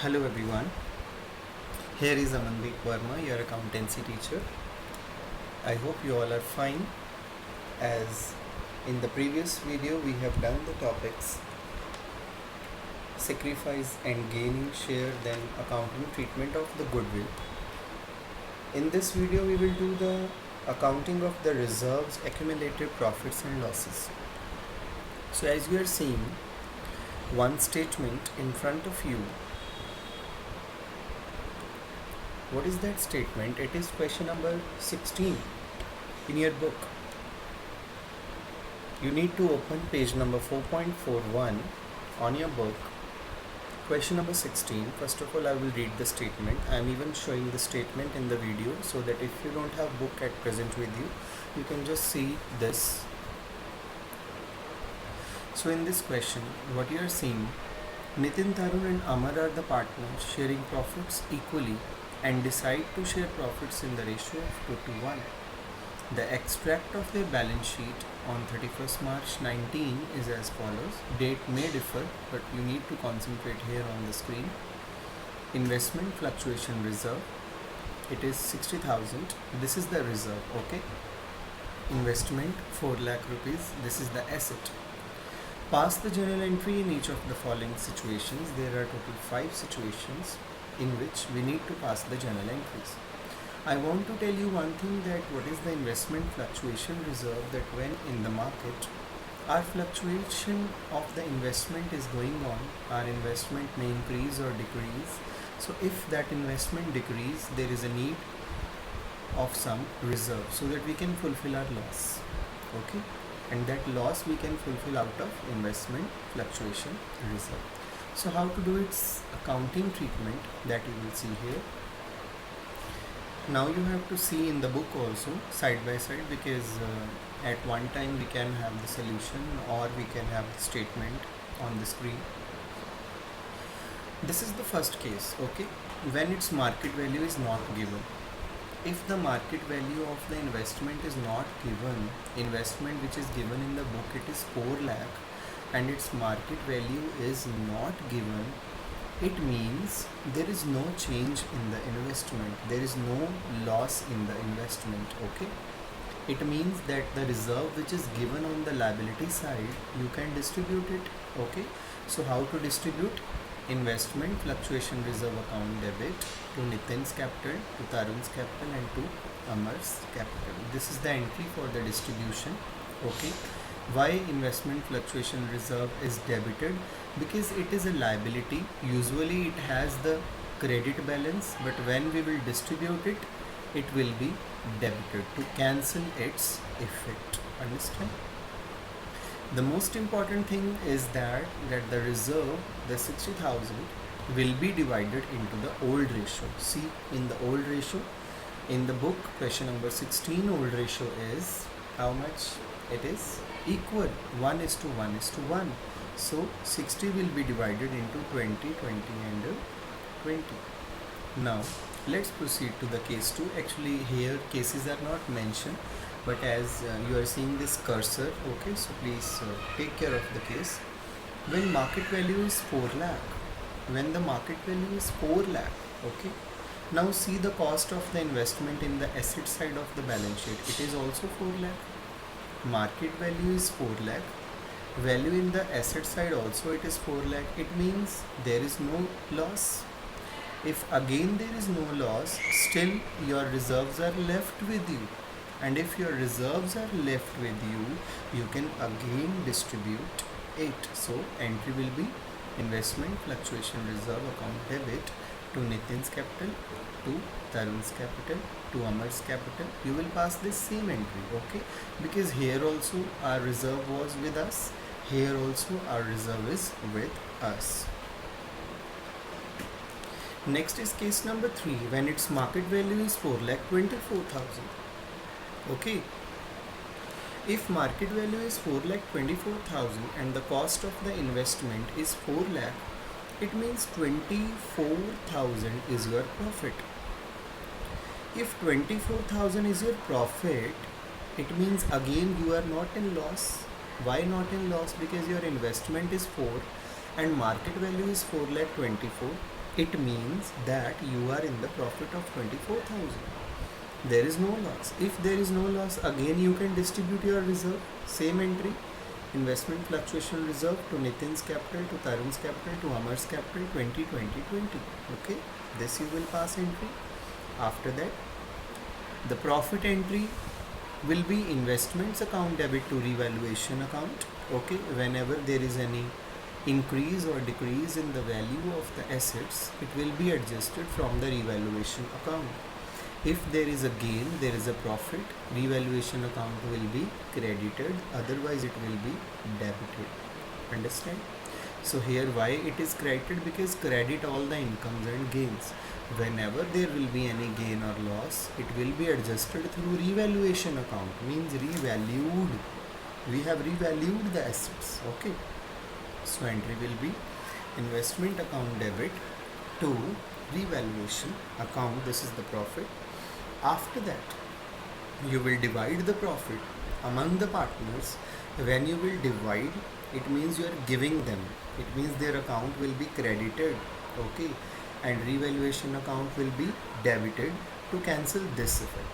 Hello everyone, here is Amandeep Verma, your accountancy teacher. I hope you all are fine. As in the previous video, we have done the topics sacrifice and gaining share, then accounting treatment of the goodwill. In this video, we will do the accounting of the reserves, accumulated profits and losses. So as you are seeing, one statement in front of you. What is that statement? It is question number 16 in your book. You need to open page number 4.41 on your book. Question number 16. First of all, I will read the statement. I am even showing the statement in the video so that if you don't have book at present with you, you can just see this. So in this question, what you are seeing, Nitin, Tarun and Amar are the partners sharing profits equally and decide to share profits in the ratio of 2 to 1. The extract of their balance sheet on 31st March 19 is as follows. Date may differ, but you need to concentrate here on the screen. Investment fluctuation reserve, it is 60,000. This is the reserve, okay. Investment 4 lakh rupees, this is the asset. Pass the journal entry in each of the following situations. There are total 5 situations in which we need to pass the journal entries. I want to tell you one thing, that what is the investment fluctuation reserve, that when in the market our fluctuation of the investment is going on, our investment may increase or decrease. So if that investment decrease, there is a need of some reserve so that we can fulfill our loss, okay, and that loss we can fulfill out of investment fluctuation reserve. So how to do its accounting treatment, that you will see here. Now you have to see in the book also side by side, because at one time we can have the solution or we can have the statement on the screen. This is the first case, okay, when its market value is not given. If the market value of the investment is not given, investment which is given in the book, it is 4 lakh and its market value is not given, it means there is no change in the investment, there is no loss in the investment, okay. It means that the reserve which is given on the liability side, you can distribute it, okay. So how to distribute? Investment fluctuation reserve account debit to Nitin's capital, to Tarun's capital and to Amar's capital. This is the entry for the distribution, okay. Why investment fluctuation reserve is debited? Because it is a liability. Usually it has the credit balance, but when we will distribute it, it will be debited to cancel its effect. Understand? The most important thing is that the reserve, the 60,000, will be divided into the old ratio. See, in the old ratio, in the book, question number 16, old ratio is how much? It is equal 1:1:1. So 60 will be divided into 20, 20 and 20. Now let's proceed to the case 2. Actually here cases are not mentioned, but as you are seeing this cursor, okay, so please take care of the case. When market value is 4 lakh, when the market value is 4 lakh, okay, now see the cost of the investment in the asset side of the balance sheet, it is also 4 lakh. Market value is 4 lakh, value in the asset side also it is 4 lakh. It means there is no loss. If again there is no loss, still your reserves are left with you, and if your reserves are left with you, you can again distribute it. So entry will be investment fluctuation reserve account debit to Nitin's capital, to Tarun's capital, to Amar's capital. You will pass this same entry, okay, because here also our reserve was with us, here also our reserve is with us. Next is case number 3, when its market value is 4,24,000. Okay, if market value is 4,24,000 and the cost of the investment is 4 lakh, it means 24,000 is your profit. If 24,000 is your profit, it means again you are not in loss. Why not in loss? Because your investment is 4 and market value is 4,24,000. it means that you are in the profit of 24,000. There is no loss. If there is no loss, again you can distribute your reserve. Same entry, investment fluctuation reserve to Nitin's capital, to Tarun's capital, to Amar's capital, 20, 20, 20. Okay, this you will pass entry. After that, the profit entry will be investments account debit to revaluation account. Okay, whenever there is any increase or decrease in the value of the assets, it will be adjusted from the revaluation account. If there is a gain, there is a profit, revaluation account will be credited, otherwise it will be debited. Understand? So here why it is credited? Because credit all the incomes and gains. Whenever there will be any gain or loss, it will be adjusted through revaluation account, means revalued. We have revalued the assets. Okay. So entry will be investment account debit to revaluation account. This is the profit. After that, you will divide the profit among the partners. When you will divide, it means you are giving them. It means their account will be credited. Okay. And revaluation account will be debited to cancel this effect.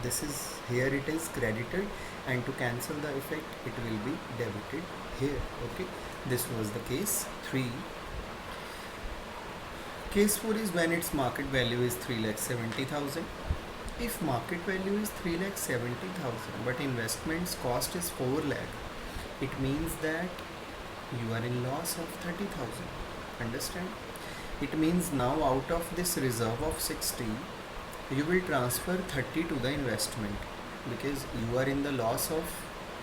This is here it is credited, and to cancel the effect it will be debited here. Okay, this was the case 3. Case 4 is when its market value is 3,70,000. If market value is 3,70,000 but investments cost is 4 lakh, it means that you are in loss of 30,000. Understand? It means now out of this reserve of 60, you will transfer 30 to the investment, because you are in the loss of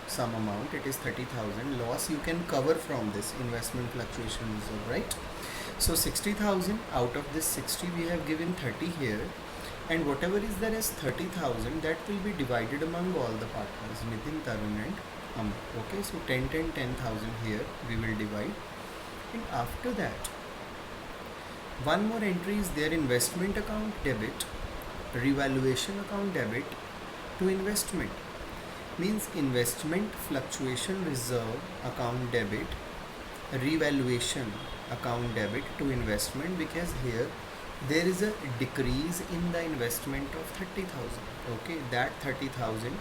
some amount, it is 30,000. Loss you can cover from this investment fluctuation reserve, right? So 60,000, out of this 60 we have given 30 here, and whatever is there as 30,000, that will be divided among all the partners, Nitin, Tarun and Amar. Okay, so 10, 10, 10,000 here we will divide. And after that, one more entry is there, investment account debit, revaluation account debit to investment. Means investment fluctuation reserve account debit, revaluation account debit to investment, because here there is a decrease in the investment of 30,000. Okay, that 30,000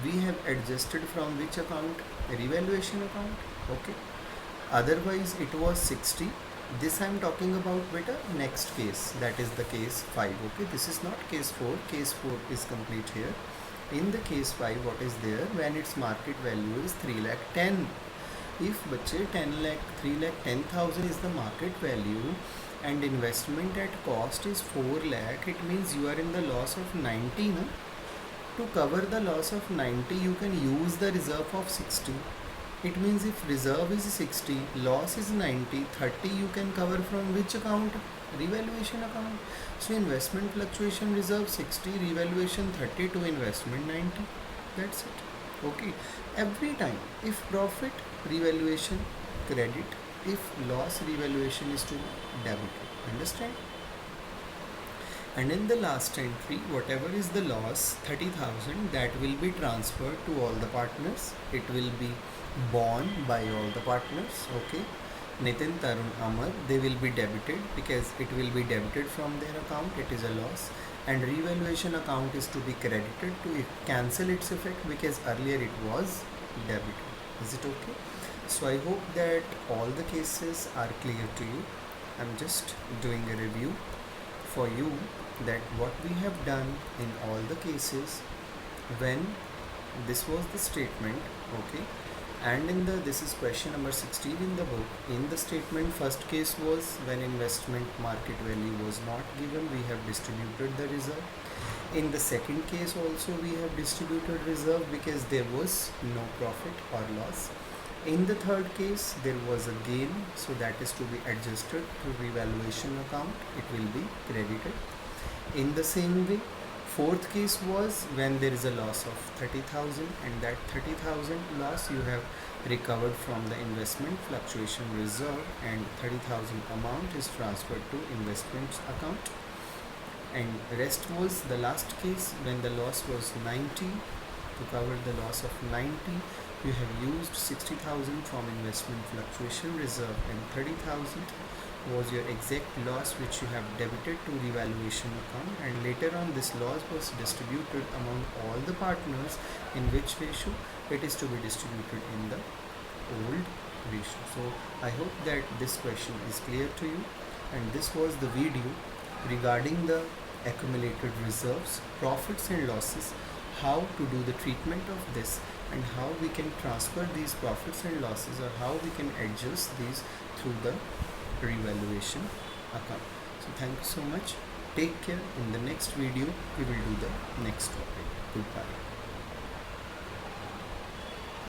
we have adjusted from which account? Revaluation account. Okay, otherwise it was 60. This I am talking about beta next case, that is the case 5. Okay, this is not case 4. Case 4 is complete here. In the case 5, what is there? When its market value is 3,10,000. If bache 3,10,000 is the market value and investment at cost is 4 lakh, it means you are in the loss of 90. No? To cover the loss of 90, you can use the reserve of 60. It means if reserve is 60, loss is 90, 30 you can cover from which account? Revaluation account. So investment fluctuation reserve 60, revaluation 30 to investment 90. That's it. Okay. Every time, if profit, revaluation, credit. If loss, revaluation is to debit. Understand? And in the last entry, whatever is the loss, 30,000, that will be transferred to all the partners. It will be borne by all the partners. Okay. Nitin, Tarun, Amar, they will be debited because it will be debited from their account. It is a loss. And revaluation account is to be credited to cancel its effect, because earlier it was debited. Is it okay? So I hope that all the cases are clear to you. I'm just doing a review for you that what we have done in all the cases when this was the statement. Okay, and in the this is question number 16 in the book. In the statement, first case was when investment market value was not given, we have distributed the reserve. In the second case also we have distributed reserve because there was no profit or loss. In the third case there was a gain, so that is to be adjusted to revaluation account, it will be credited. In the same way, fourth case was when there is a loss of 30,000, and that 30,000 loss you have recovered from the investment fluctuation reserve, and 30,000 amount is transferred to investments account. And rest was the last case when the loss was 90. To cover the loss of 90, you have used 60,000 from investment fluctuation reserve and 30,000 was your exact loss which you have debited to revaluation account, and later on this loss was distributed among all the partners. In which ratio? It is to be distributed in the old ratio. So I hope that this question is clear to you, and this was the video regarding the accumulated reserves, profits and losses, how to do the treatment of this, and how we can transfer these profits and losses, or how we can adjust these through the revaluation account. So thank you so much. Take care. In the next video we will do the next topic. Goodbye.